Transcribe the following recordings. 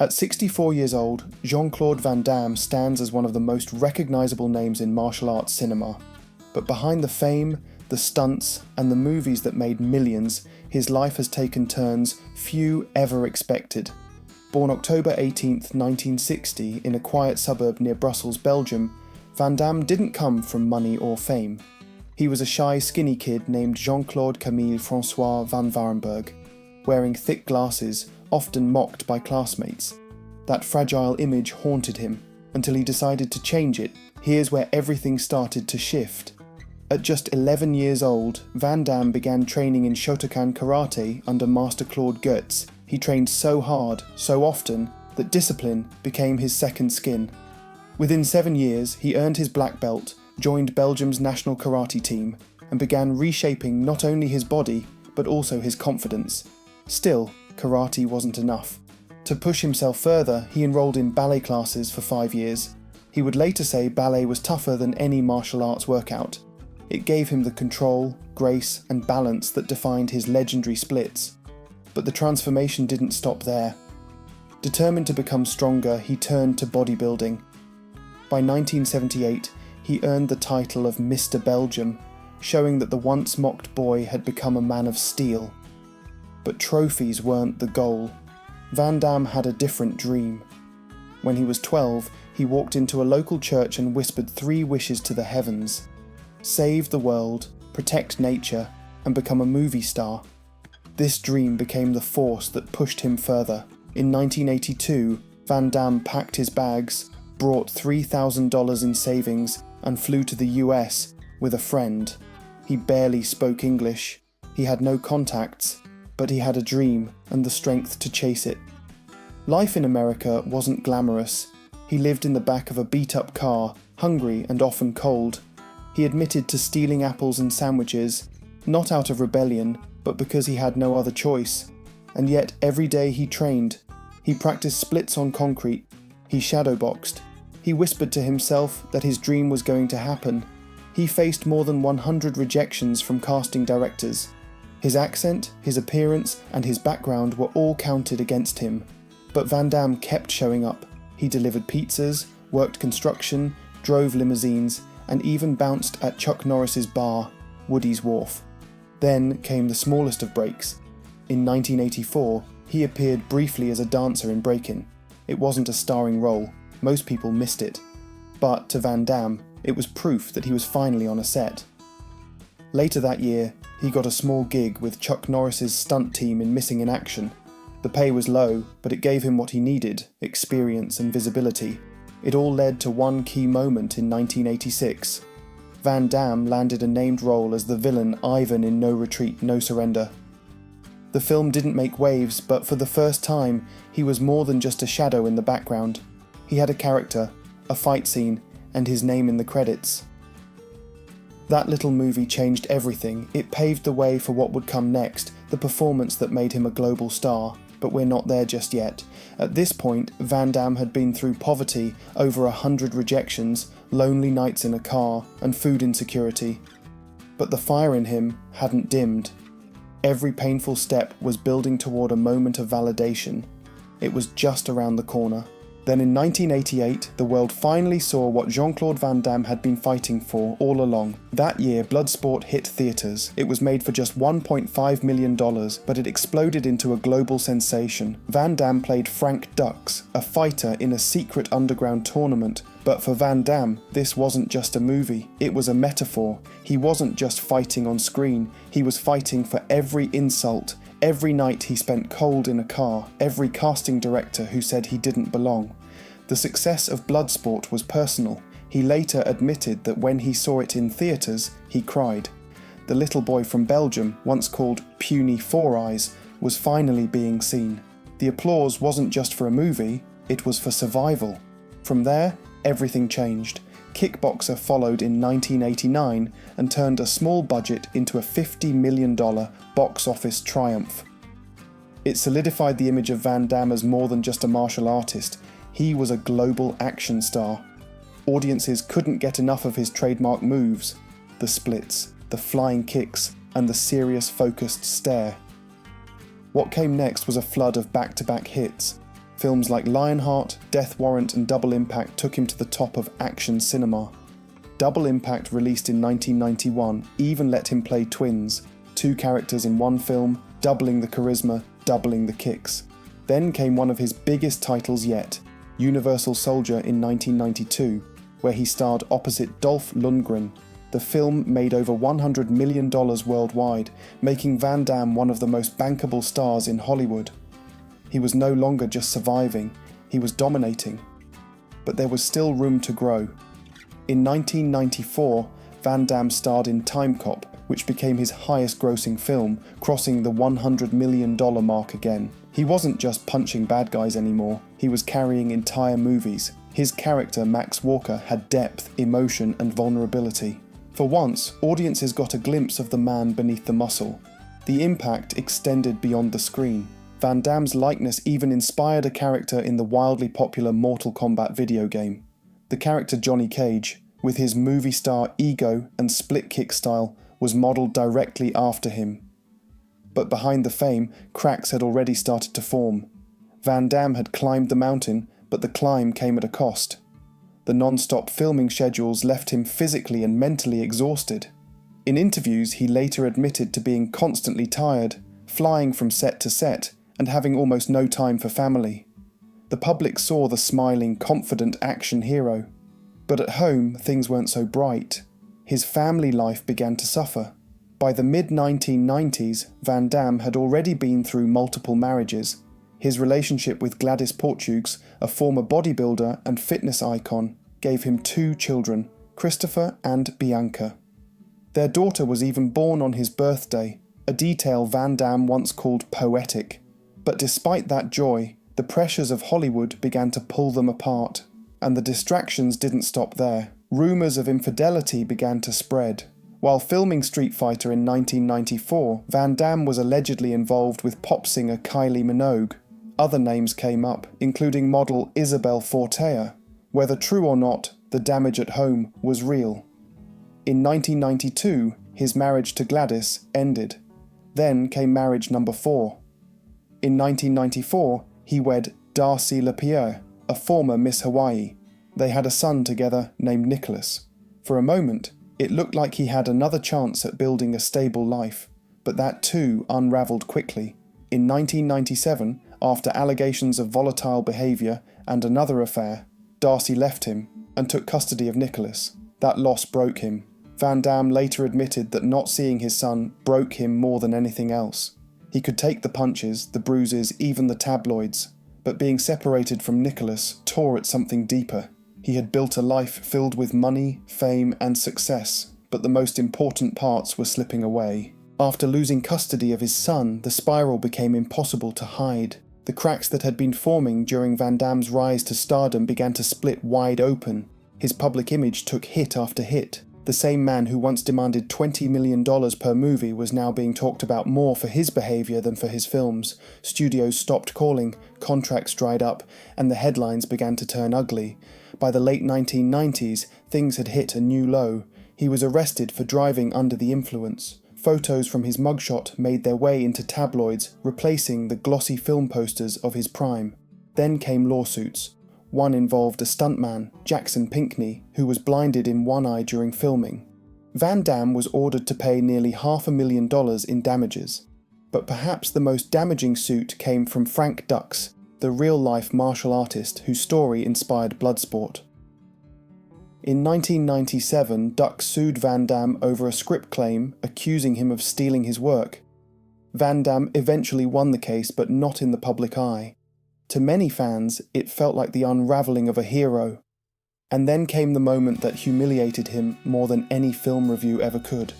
At 64 years old, Jean-Claude Van Damme stands as one of the most recognizable names in martial arts cinema. But behind the fame, the stunts, and the movies that made millions, his life has taken turns few ever expected. Born October 18, 1960, in a quiet suburb near Brussels, Belgium, Van Damme didn't come from money or fame. He was a shy, skinny kid named Jean-Claude Camille François van Varenberg, wearing thick glasses, often mocked by classmates. That fragile image haunted him, until he decided to change it. Here's where everything started to shift. At just 11 years old, Van Damme began training in Shotokan karate under Master Claude Goetz. He trained so hard, so often, that discipline became his second skin. Within 7 years, he earned his black belt, joined Belgium's national karate team, and began reshaping not only his body, but also his confidence. Still, karate wasn't enough. To push himself further, he enrolled in ballet classes for 5 years. He would later say ballet was tougher than any martial arts workout. It gave him the control, grace, and balance that defined his legendary splits. But the transformation didn't stop there. Determined to become stronger, he turned to bodybuilding. By 1978, he earned the title of Mr. Belgium, showing that the once mocked boy had become a man of steel. But trophies weren't the goal. Van Damme had a different dream. When he was 12, he walked into a local church and whispered 3 wishes to the heavens: save the world, protect nature, and become a movie star. This dream became the force that pushed him further. In 1982, Van Damme packed his bags, brought $3,000 in savings, and flew to the US with a friend. He barely spoke English. He had no contacts, but he had a dream and the strength to chase it. Life in America wasn't glamorous. He lived in the back of a beat-up car, hungry and often cold. He admitted to stealing apples and sandwiches, not out of rebellion, but because he had no other choice. And yet every day he trained. He practiced splits on concrete. He shadowboxed. He whispered to himself that his dream was going to happen. He faced more than 100 rejections from casting directors. His accent, his appearance, and his background were all counted against him. But Van Damme kept showing up. He delivered pizzas, worked construction, drove limousines, and even bounced at Chuck Norris's bar, Woody's Wharf. Then came the smallest of breaks. In 1984, he appeared briefly as a dancer in Breakin'. It wasn't a starring role. Most people missed it. But to Van Damme, it was proof that he was finally on a set. Later that year, he got a small gig with Chuck Norris's stunt team in Missing in Action. The pay was low, but it gave him what he needed: experience and visibility. It all led to one key moment in 1986. Van Damme landed a named role as the villain Ivan in No Retreat, No Surrender. The film didn't make waves, but for the first time, he was more than just a shadow in the background. He had a character, a fight scene, and his name in the credits. That little movie changed everything. It paved the way for what would come next, the performance that made him a global star. But we're not there just yet. At this point, Van Damme had been through poverty, over 100 rejections, lonely nights in a car, and food insecurity. But the fire in him hadn't dimmed. Every painful step was building toward a moment of validation. It was just around the corner. Then in 1988, the world finally saw what Jean-Claude Van Damme had been fighting for all along. That year, Bloodsport hit theatres. It was made for just $1.5 million, but it exploded into a global sensation. Van Damme played Frank Dux, a fighter in a secret underground tournament. But for Van Damme, this wasn't just a movie, it was a metaphor. He wasn't just fighting on screen, he was fighting for every insult, every night he spent cold in a car, every casting director who said he didn't belong. The success of Bloodsport was personal. He later admitted that when he saw it in theatres, he cried. The little boy from Belgium, once called Puny Four Eyes, was finally being seen. The applause wasn't just for a movie, it was for survival. From there, everything changed. Kickboxer followed in 1989 and turned a small budget into a $50 million box office triumph. It solidified the image of Van Damme as more than just a martial artist. He was a global action star. Audiences couldn't get enough of his trademark moves, the splits, the flying kicks, and the serious focused stare. What came next was a flood of back-to-back hits. Films like Lionheart, Death Warrant and Double Impact took him to the top of action cinema. Double Impact, released in 1991, even let him play twins, two characters in one film, doubling the charisma, doubling the kicks. Then came one of his biggest titles yet, Universal Soldier in 1992, where he starred opposite Dolph Lundgren. The film made over $100 million worldwide, making Van Damme one of the most bankable stars in Hollywood. He was no longer just surviving, he was dominating. But there was still room to grow. In 1994, Van Damme starred in Time Cop, which became his highest-grossing film, crossing the $100 million mark again. He wasn't just punching bad guys anymore, he was carrying entire movies. His character, Max Walker, had depth, emotion and vulnerability. For once, audiences got a glimpse of the man beneath the muscle. The impact extended beyond the screen. Van Damme's likeness even inspired a character in the wildly popular Mortal Kombat video game. The character Johnny Cage, with his movie star ego and split kick style, was modelled directly after him. But behind the fame, cracks had already started to form. Van Damme had climbed the mountain, but the climb came at a cost. The non-stop filming schedules left him physically and mentally exhausted. In interviews, he later admitted to being constantly tired, flying from set to set, and having almost no time for family. The public saw the smiling, confident action hero. But at home, things weren't so bright. His family life began to suffer. By the mid-1990s, Van Damme had already been through multiple marriages. His relationship with Gladys Portugues, a former bodybuilder and fitness icon, gave him 2 children, Christopher and Bianca. Their daughter was even born on his birthday, a detail Van Damme once called poetic. But despite that joy, the pressures of Hollywood began to pull them apart. And the distractions didn't stop there. Rumours of infidelity began to spread. While filming Street Fighter in 1994, Van Damme was allegedly involved with pop singer Kylie Minogue. Other names came up, including model Isabel Fortea. Whether true or not, the damage at home was real. In 1992, his marriage to Gladys ended. Then came marriage number 4. In 1994, he wed Darcy LaPierre, a former Miss Hawaii. They had a son together named Nicholas. For a moment, it looked like he had another chance at building a stable life, but that too unravelled quickly. In 1997, after allegations of volatile behaviour and another affair, Darcy left him and took custody of Nicholas. That loss broke him. Van Damme later admitted that not seeing his son broke him more than anything else. He could take the punches, the bruises, even the tabloids, but being separated from Nicholas tore at something deeper. He had built a life filled with money, fame and success, but the most important parts were slipping away. After losing custody of his son, the spiral became impossible to hide. The cracks that had been forming during Van Damme's rise to stardom began to split wide open. His public image took hit after hit. The same man who once demanded $20 million per movie was now being talked about more for his behaviour than for his films. Studios stopped calling, contracts dried up, and the headlines began to turn ugly. By the late 1990s, things had hit a new low. He was arrested for driving under the influence. Photos from his mugshot made their way into tabloids, replacing the glossy film posters of his prime. Then came lawsuits. One involved a stuntman, Jackson Pinckney, who was blinded in one eye during filming. Van Damme was ordered to pay nearly $500,000 in damages. But perhaps the most damaging suit came from Frank Dux, the real-life martial artist whose story inspired Bloodsport. In 1997, Dux sued Van Damme over a script claim accusing him of stealing his work. Van Damme eventually won the case, but not in the public eye. To many fans, it felt like the unravelling of a hero. And then came the moment that humiliated him more than any film review ever could.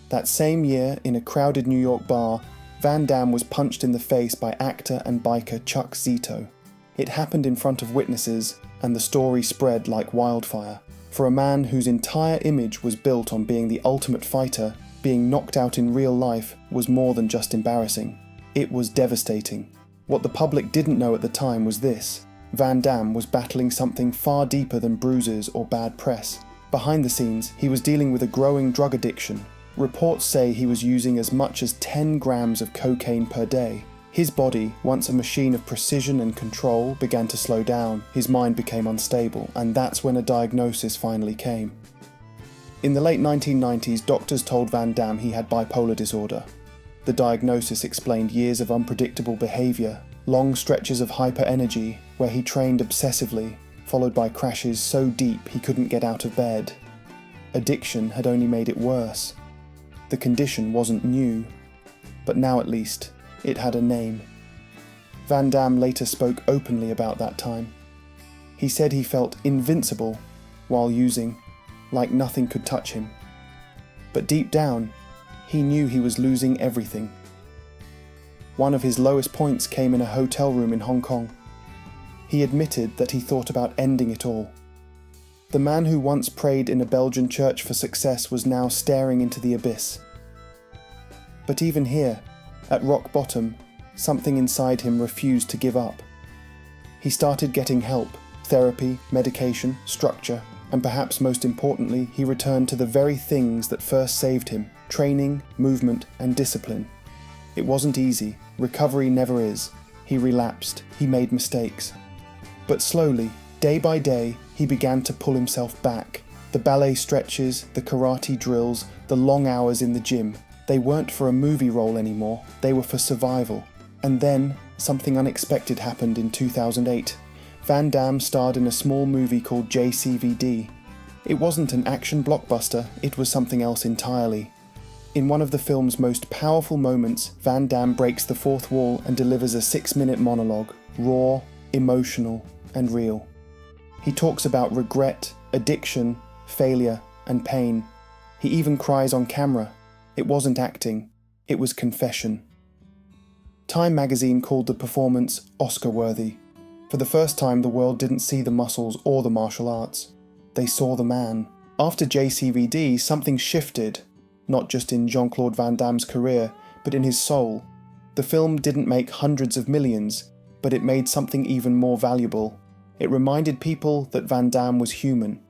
That same year, in a crowded New York bar, Van Damme was punched in the face by actor and biker Chuck Zito. It happened in front of witnesses, and the story spread like wildfire. For a man whose entire image was built on being the ultimate fighter, being knocked out in real life was more than just embarrassing. It was devastating. What the public didn't know at the time was this: Van Damme was battling something far deeper than bruises or bad press. Behind the scenes, he was dealing with a growing drug addiction. Reports say he was using as much as 10 grams of cocaine per day. His body, once a machine of precision and control, began to slow down, his mind became unstable, and that's when a diagnosis finally came. In the late 1990s, doctors told Van Damme he had bipolar disorder. The diagnosis explained years of unpredictable behaviour, long stretches of hyper-energy where he trained obsessively, followed by crashes so deep he couldn't get out of bed. Addiction had only made it worse. The condition wasn't new, but now at least, it had a name. Van Damme later spoke openly about that time. He said he felt invincible while using, like nothing could touch him. But deep down, he knew he was losing everything. One of his lowest points came in a hotel room in Hong Kong. He admitted that he thought about ending it all. The man who once prayed in a Belgian church for success was now staring into the abyss. But even here, at rock bottom, something inside him refused to give up. He started getting help, therapy, medication, structure, and perhaps most importantly, he returned to the very things that first saved him: training, movement, and discipline. It wasn't easy. Recovery never is. He relapsed. He made mistakes. But slowly, day by day, he began to pull himself back. The ballet stretches, the karate drills, the long hours in the gym. They weren't for a movie role anymore, they were for survival. And then, something unexpected happened in 2008. Van Damme starred in a small movie called JCVD. It wasn't an action blockbuster, it was something else entirely. In one of the film's most powerful moments, Van Damme breaks the fourth wall and delivers a 6-minute monologue, raw, emotional, and real. He talks about regret, addiction, failure, and pain. He even cries on camera. It wasn't acting, it was confession. Time magazine called the performance Oscar-worthy. For the first time, the world didn't see the muscles or the martial arts. They saw the man. After JCVD, something shifted, not just in Jean-Claude Van Damme's career, but in his soul. The film didn't make hundreds of millions, but it made something even more valuable. It reminded people that Van Damme was human.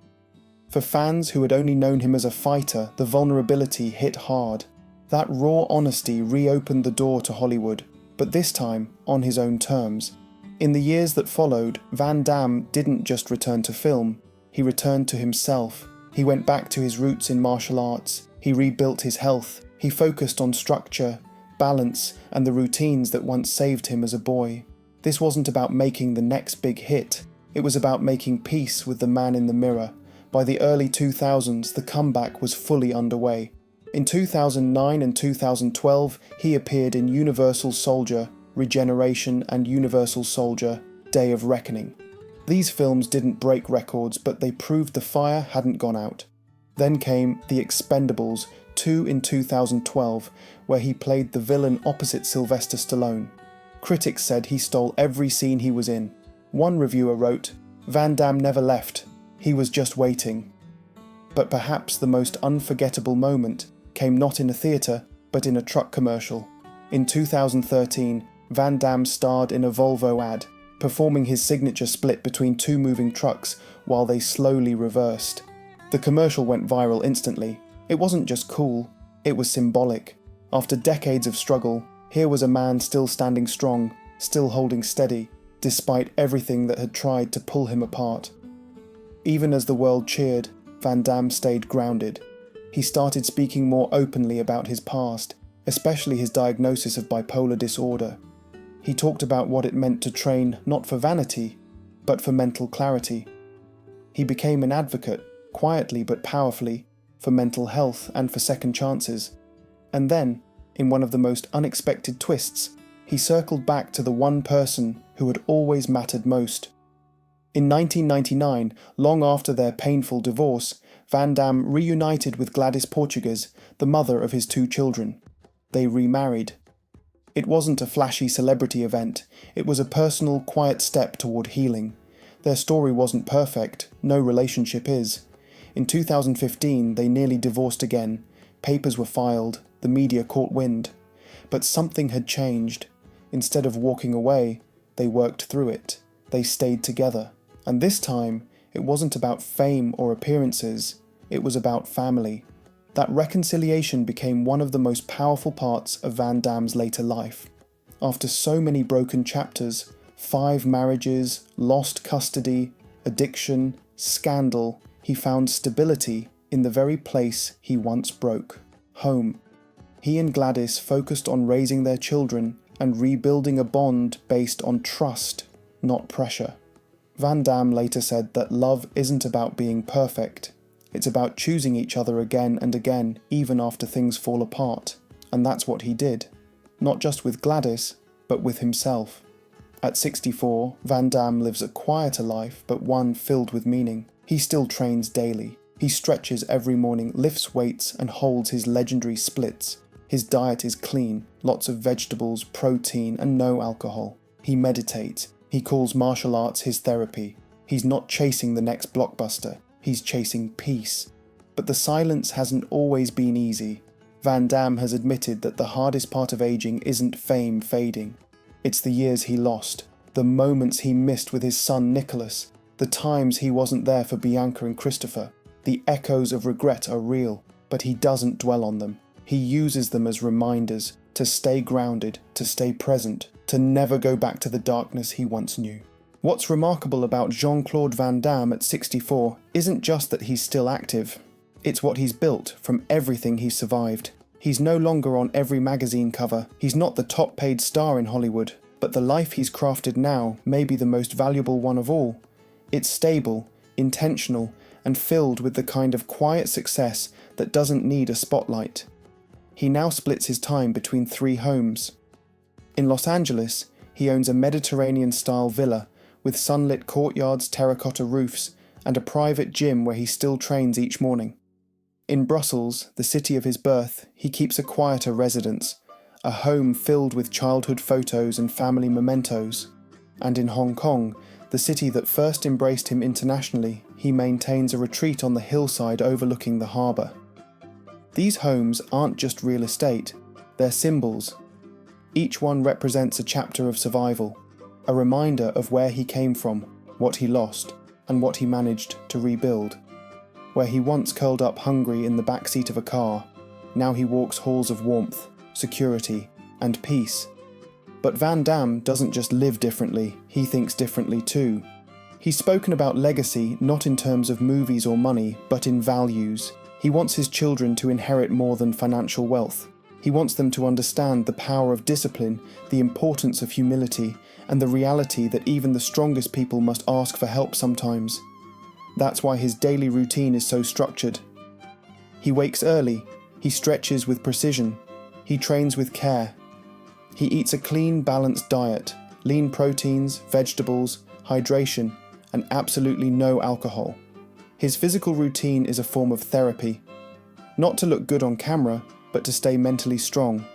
For fans who had only known him as a fighter, the vulnerability hit hard. That raw honesty reopened the door to Hollywood, but this time on his own terms. In the years that followed, Van Damme didn't just return to film, he returned to himself. He went back to his roots in martial arts, he rebuilt his health, he focused on structure, balance, and the routines that once saved him as a boy. This wasn't about making the next big hit, it was about making peace with the man in the mirror. By the early 2000s, the comeback was fully underway. In 2009 and 2012, he appeared in Universal Soldier, Regeneration, and Universal Soldier, Day of Reckoning. These films didn't break records, but they proved the fire hadn't gone out. Then came The Expendables 2 in 2012, where he played the villain opposite Sylvester Stallone. Critics said he stole every scene he was in. One reviewer wrote, "Van Damme never left. He was just waiting." But perhaps the most unforgettable moment came not in a theatre, but in a truck commercial. In 2013, Van Damme starred in a Volvo ad, performing his signature split between two moving trucks while they slowly reversed. The commercial went viral instantly. It wasn't just cool, it was symbolic. After decades of struggle, here was a man still standing strong, still holding steady, despite everything that had tried to pull him apart. Even as the world cheered, Van Damme stayed grounded. He started speaking more openly about his past, especially his diagnosis of bipolar disorder. He talked about what it meant to train not for vanity, but for mental clarity. He became an advocate, quietly but powerfully, for mental health and for second chances. And then, in one of the most unexpected twists, he circled back to the one person who had always mattered most. In 1999, long after their painful divorce, Van Damme reunited with Gladys Portugues, the mother of his two children. They remarried. It wasn't a flashy celebrity event, it was a personal, quiet step toward healing. Their story wasn't perfect, no relationship is. In 2015, they nearly divorced again, papers were filed, the media caught wind. But something had changed. Instead of walking away, they worked through it. They stayed together. And this time, it wasn't about fame or appearances, it was about family. That reconciliation became one of the most powerful parts of Van Damme's later life. After so many broken chapters, 5 marriages, lost custody, addiction, scandal, he found stability in the very place he once broke: home. He and Gladys focused on raising their children and rebuilding a bond based on trust, not pressure. Van Damme later said that love isn't about being perfect. It's about choosing each other again and again, even after things fall apart. And that's what he did. Not just with Gladys, but with himself. At 64, Van Damme lives a quieter life, but one filled with meaning. He still trains daily. He stretches every morning, lifts weights, and holds his legendary splits. His diet is clean, lots of vegetables, protein, and no alcohol. He meditates. He calls martial arts his therapy. He's not chasing the next blockbuster. He's chasing peace. But the silence hasn't always been easy. Van Damme has admitted that the hardest part of aging isn't fame fading. It's the years he lost, the moments he missed with his son Nicholas, the times he wasn't there for Bianca and Christopher. The echoes of regret are real, but he doesn't dwell on them. He uses them as reminders to stay grounded, to stay present, to never go back to the darkness he once knew. What's remarkable about Jean-Claude Van Damme at 64 isn't just that he's still active. It's what he's built from everything he's survived. He's no longer on every magazine cover. He's not the top-paid star in Hollywood. But the life he's crafted now may be the most valuable one of all. It's stable, intentional, and filled with the kind of quiet success that doesn't need a spotlight. He now splits his time between 3 homes. In Los Angeles, he owns a Mediterranean-style villa with sunlit courtyards, terracotta roofs, and a private gym where he still trains each morning. In Brussels, the city of his birth, he keeps a quieter residence, a home filled with childhood photos and family mementos. And in Hong Kong, the city that first embraced him internationally, he maintains a retreat on the hillside overlooking the harbour. These homes aren't just real estate, they're symbols. Each one represents a chapter of survival, a reminder of where he came from, what he lost, and what he managed to rebuild. Where he once curled up hungry in the backseat of a car, now he walks halls of warmth, security, and peace. But Van Damme doesn't just live differently, he thinks differently too. He's spoken about legacy not in terms of movies or money, but in values. He wants his children to inherit more than financial wealth. He wants them to understand the power of discipline, the importance of humility, and the reality that even the strongest people must ask for help sometimes. That's why his daily routine is so structured. He wakes early, he stretches with precision, he trains with care. He eats a clean, balanced diet, lean proteins, vegetables, hydration, and absolutely no alcohol. His physical routine is a form of therapy. Not to look good on camera, but to stay mentally strong.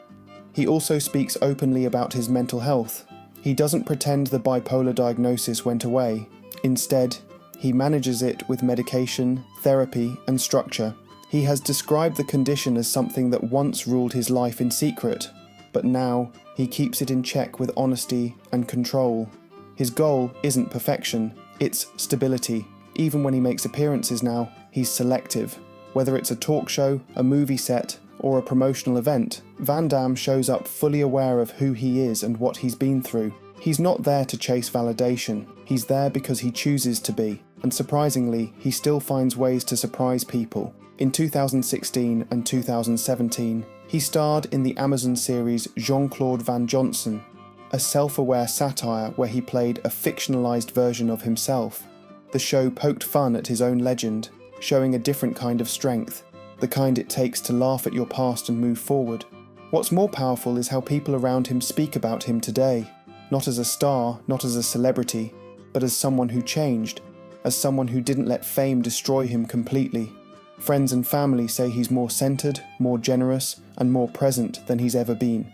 He also speaks openly about his mental health. He doesn't pretend the bipolar diagnosis went away. Instead, he manages it with medication, therapy, and structure. He has described the condition as something that once ruled his life in secret, but now he keeps it in check with honesty and control. His goal isn't perfection, it's stability. Even when he makes appearances now, he's selective. Whether it's a talk show, a movie set, or a promotional event, Van Damme shows up fully aware of who he is and what he's been through. He's not there to chase validation, he's there because he chooses to be. And surprisingly, he still finds ways to surprise people. In 2016 and 2017, he starred in the Amazon series Jean-Claude Van Johnson, a self-aware satire where he played a fictionalized version of himself. The show poked fun at his own legend, showing a different kind of strength, the kind it takes to laugh at your past and move forward. What's more powerful is how people around him speak about him today, not as a star, not as a celebrity, but as someone who changed, as someone who didn't let fame destroy him completely. Friends and family say he's more centered, more generous, and more present than he's ever been.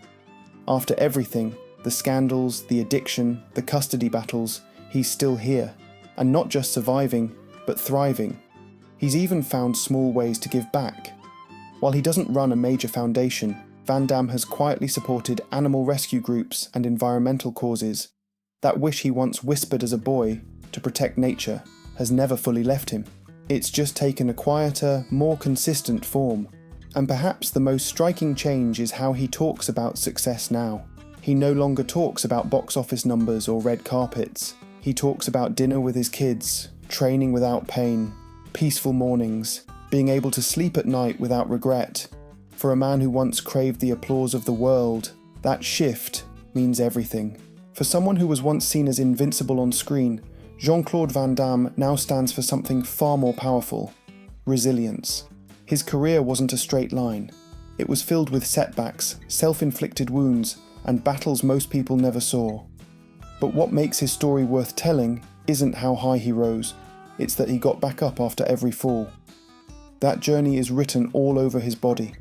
After everything, the scandals, the addiction, the custody battles, he's still here. And not just surviving, but thriving. He's even found small ways to give back. While he doesn't run a major foundation, Van Damme has quietly supported animal rescue groups and environmental causes. That wish he once whispered as a boy, to protect nature, has never fully left him. It's just taken a quieter, more consistent form. And perhaps the most striking change is how he talks about success now. He no longer talks about box office numbers or red carpets. He talks about dinner with his kids, training without pain, peaceful mornings, being able to sleep at night without regret. For a man who once craved the applause of the world, that shift means everything. For someone who was once seen as invincible on screen, Jean-Claude Van Damme now stands for something far more powerful: resilience. His career wasn't a straight line. It was filled with setbacks, self-inflicted wounds, and battles most people never saw. But what makes his story worth telling isn't how high he rose, it's that he got back up after every fall. That journey is written all over his body.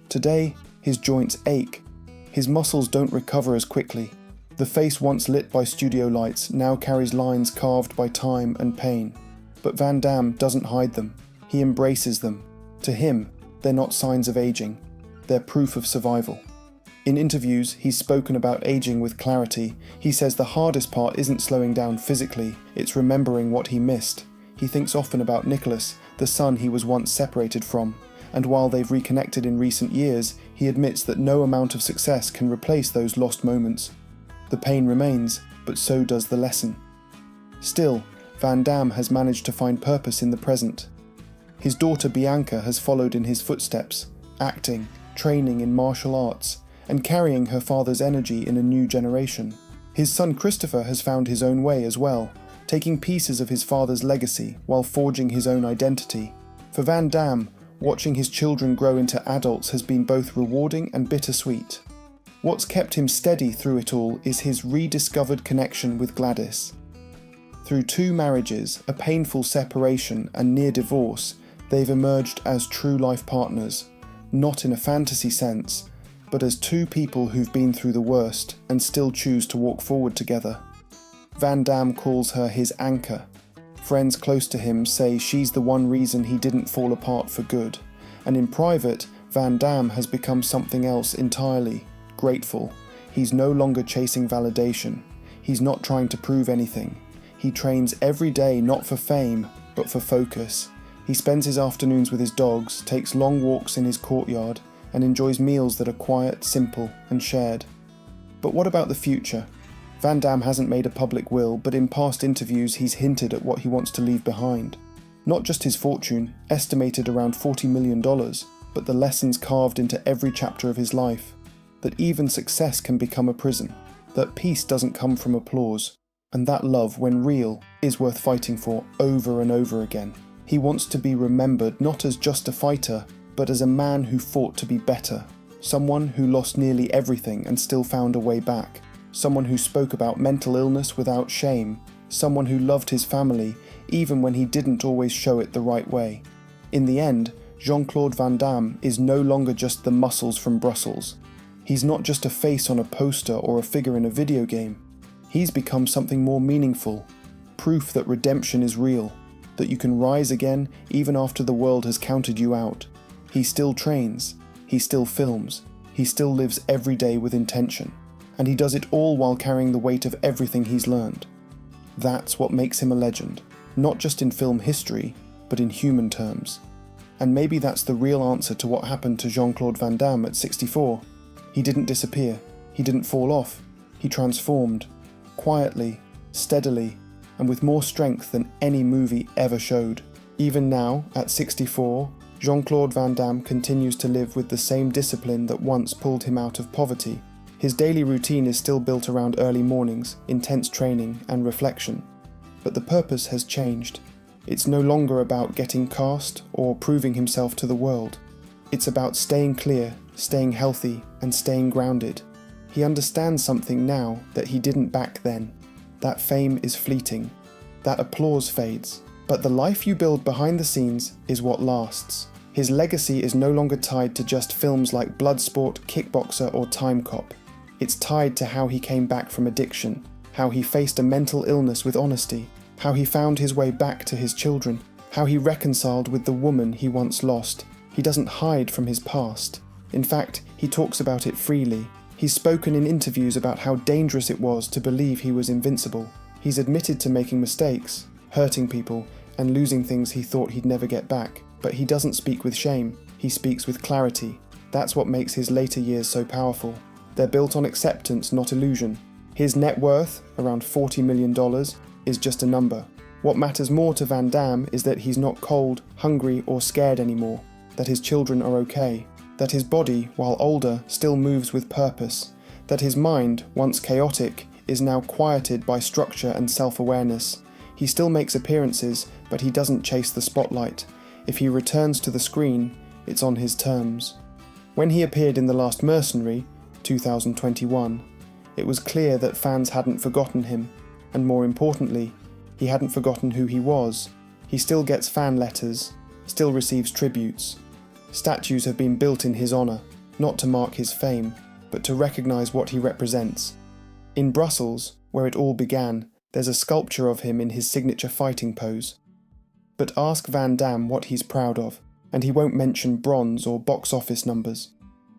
Today, his joints ache. His muscles don't recover as quickly. The face once lit by studio lights now carries lines carved by time and pain. But Van Damme doesn't hide them. He embraces them. To him, they're not signs of aging. They're proof of survival. In interviews, he's spoken about aging with clarity. He says the hardest part isn't slowing down physically, it's remembering what he missed. He thinks often about Nicholas, the son he was once separated from, and while they've reconnected in recent years, he admits that no amount of success can replace those lost moments. The pain remains, but so does the lesson. Still, Van Damme has managed to find purpose in the present. His daughter Bianca has followed in his footsteps, acting, training in martial arts, and carrying her father's energy in a new generation. His son Christopher has found his own way as well, taking pieces of his father's legacy while forging his own identity. For Van Damme, watching his children grow into adults has been both rewarding and bittersweet. What's kept him steady through it all is his rediscovered connection with Gladys. Through 2 marriages, a painful separation and near divorce, they've emerged as true life partners, not in a fantasy sense, but as 2 people who've been through the worst and still choose to walk forward together. Van Damme calls her his anchor. Friends close to him say she's the one reason he didn't fall apart for good, and in private, Van Damme has become something else entirely: grateful. He's no longer chasing validation. He's not trying to prove anything. He trains every day not for fame, but for focus. He spends his afternoons with his dogs, takes long walks in his courtyard, and enjoys meals that are quiet, simple, and shared. But what about the future? Van Damme hasn't made a public will, but in past interviews he's hinted at what he wants to leave behind. Not just his fortune, estimated around $40 million, but the lessons carved into every chapter of his life. That even success can become a prison. That peace doesn't come from applause. And that love, when real, is worth fighting for over and over again. He wants to be remembered not as just a fighter, but as a man who fought to be better. Someone who lost nearly everything and still found a way back. Someone who spoke about mental illness without shame. Someone who loved his family, even when he didn't always show it the right way. In the end, Jean-Claude Van Damme is no longer just the muscles from Brussels. He's not just a face on a poster or a figure in a video game. He's become something more meaningful. Proof that redemption is real. That you can rise again even after the world has counted you out. He still trains. He still films. He still lives every day with intention. And he does it all while carrying the weight of everything he's learned. That's what makes him a legend, not just in film history, but in human terms. And maybe that's the real answer to what happened to Jean-Claude Van Damme at 64. He didn't disappear. He didn't fall off. He transformed, quietly, steadily, and with more strength than any movie ever showed. Even now, at 64, Jean-Claude Van Damme continues to live with the same discipline that once pulled him out of poverty. His daily routine is still built around early mornings, intense training, and reflection. But the purpose has changed. It's no longer about getting cast or proving himself to the world. It's about staying clear, staying healthy, and staying grounded. He understands something now that he didn't back then. That fame is fleeting. That applause fades. But the life you build behind the scenes is what lasts. His legacy is no longer tied to just films like Bloodsport, Kickboxer, or Time Cop. It's tied to how he came back from addiction, how he faced a mental illness with honesty, how he found his way back to his children, how he reconciled with the woman he once lost. He doesn't hide from his past. In fact, he talks about it freely. He's spoken in interviews about how dangerous it was to believe he was invincible. He's admitted to making mistakes, hurting people, and losing things he thought he'd never get back. But he doesn't speak with shame. He speaks with clarity. That's what makes his later years so powerful. They're built on acceptance, not illusion. His net worth, around $40 million, is just a number. What matters more to Van Damme is that he's not cold, hungry, or scared anymore, that his children are okay, that his body, while older, still moves with purpose, that his mind, once chaotic, is now quieted by structure and self-awareness. He still makes appearances, but he doesn't chase the spotlight. If he returns to the screen, it's on his terms. When he appeared in The Last Mercenary, 2021, it was clear that fans hadn't forgotten him, and more importantly, he hadn't forgotten who he was. He still gets fan letters, still receives tributes. Statues have been built in his honour, not to mark his fame, but to recognise what he represents. In Brussels, where it all began, there's a sculpture of him in his signature fighting pose. But ask Van Damme what he's proud of, and he won't mention bronze or box office numbers.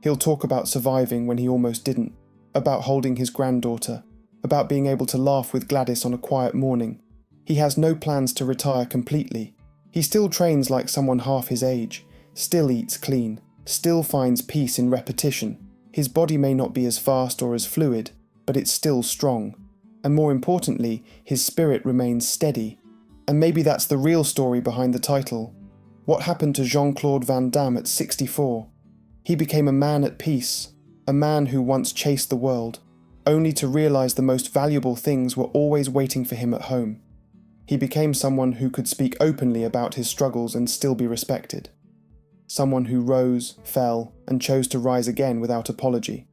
He'll talk about surviving when he almost didn't, about holding his granddaughter, about being able to laugh with Gladys on a quiet morning. He has no plans to retire completely. He still trains like someone half his age, still eats clean, still finds peace in repetition. His body may not be as fast or as fluid, but it's still strong. And more importantly, his spirit remains steady. And maybe that's the real story behind the title. What happened to Jean-Claude Van Damme at 64? He became a man at peace, a man who once chased the world, only to realise the most valuable things were always waiting for him at home. He became someone who could speak openly about his struggles and still be respected. Someone who rose, fell, and chose to rise again without apology.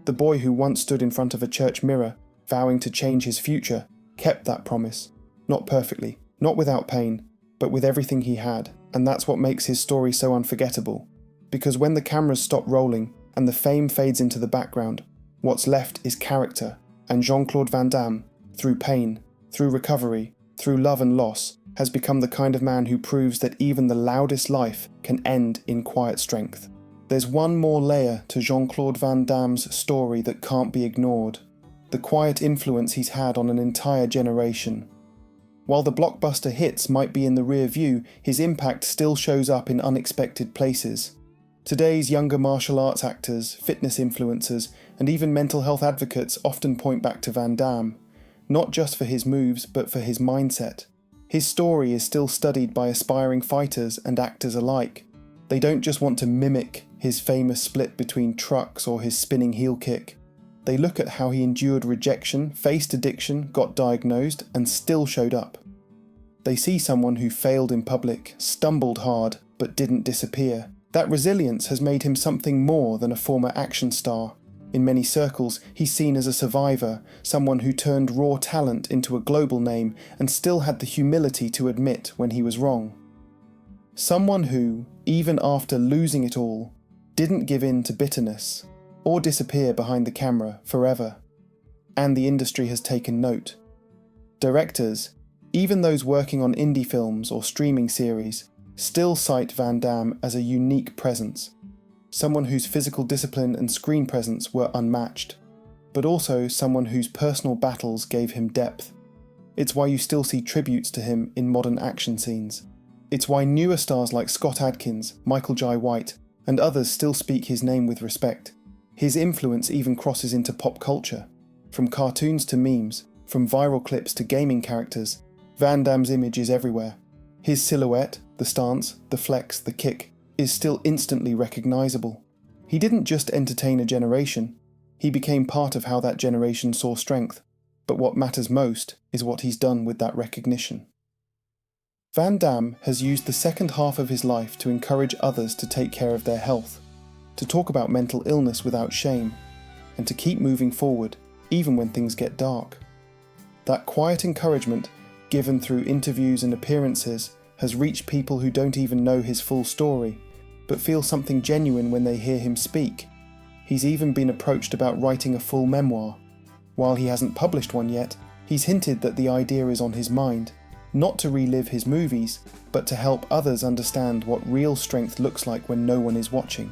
The boy who once stood in front of a church mirror, vowing to change his future, kept that promise. Not perfectly, not without pain, but with everything he had, and that's what makes his story so unforgettable. Because when the cameras stop rolling and the fame fades into the background, what's left is character, and Jean-Claude Van Damme, through pain, through recovery, through love and loss, has become the kind of man who proves that even the loudest life can end in quiet strength. There's one more layer to Jean-Claude Van Damme's story that can't be ignored, the quiet influence he's had on an entire generation. While the blockbuster hits might be in the rear view, his impact still shows up in unexpected places. Today's younger martial arts actors, fitness influencers, and even mental health advocates often point back to Van Damme, not just for his moves, but for his mindset. His story is still studied by aspiring fighters and actors alike. They don't just want to mimic his famous split between trucks or his spinning heel kick. They look at how he endured rejection, faced addiction, got diagnosed, and still showed up. They see someone who failed in public, stumbled hard, but didn't disappear. That resilience has made him something more than a former action star. In many circles, he's seen as a survivor, someone who turned raw talent into a global name and still had the humility to admit when he was wrong. Someone who, even after losing it all, didn't give in to bitterness or disappear behind the camera forever. And the industry has taken note. Directors, even those working on indie films or streaming series, still cite Van Damme as a unique presence. Someone whose physical discipline and screen presence were unmatched, but also someone whose personal battles gave him depth. It's why you still see tributes to him in modern action scenes. It's why newer stars like Scott Adkins, Michael Jai White, and others still speak his name with respect. His influence even crosses into pop culture. From cartoons to memes, from viral clips to gaming characters, Van Damme's image is everywhere. His silhouette, the stance, the flex, the kick, is still instantly recognizable. He didn't just entertain a generation, he became part of how that generation saw strength. But what matters most is what he's done with that recognition. Van Damme has used the second half of his life to encourage others to take care of their health, to talk about mental illness without shame, and to keep moving forward, even when things get dark. That quiet encouragement, given through interviews and appearances, has reached people who don't even know his full story, but feel something genuine when they hear him speak. He's even been approached about writing a full memoir. While he hasn't published one yet, he's hinted that the idea is on his mind, not to relive his movies, but to help others understand what real strength looks like when no one is watching.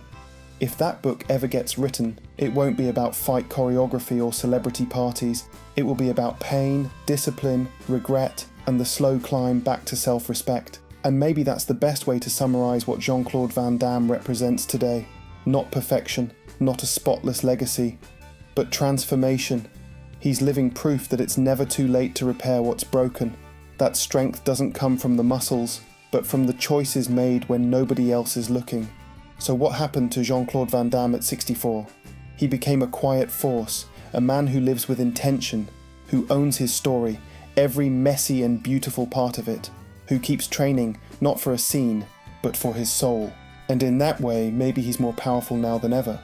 If that book ever gets written, it won't be about fight choreography or celebrity parties. It will be about pain, discipline, regret, and the slow climb back to self-respect. And maybe that's the best way to summarise what Jean-Claude Van Damme represents today. Not perfection, not a spotless legacy, but transformation. He's living proof that it's never too late to repair what's broken. That strength doesn't come from the muscles, but from the choices made when nobody else is looking. So what happened to Jean-Claude Van Damme at 64? He became a quiet force, a man who lives with intention, who owns his story, every messy and beautiful part of it, who keeps training not for a scene, but for his soul. And in that way, maybe he's more powerful now than ever.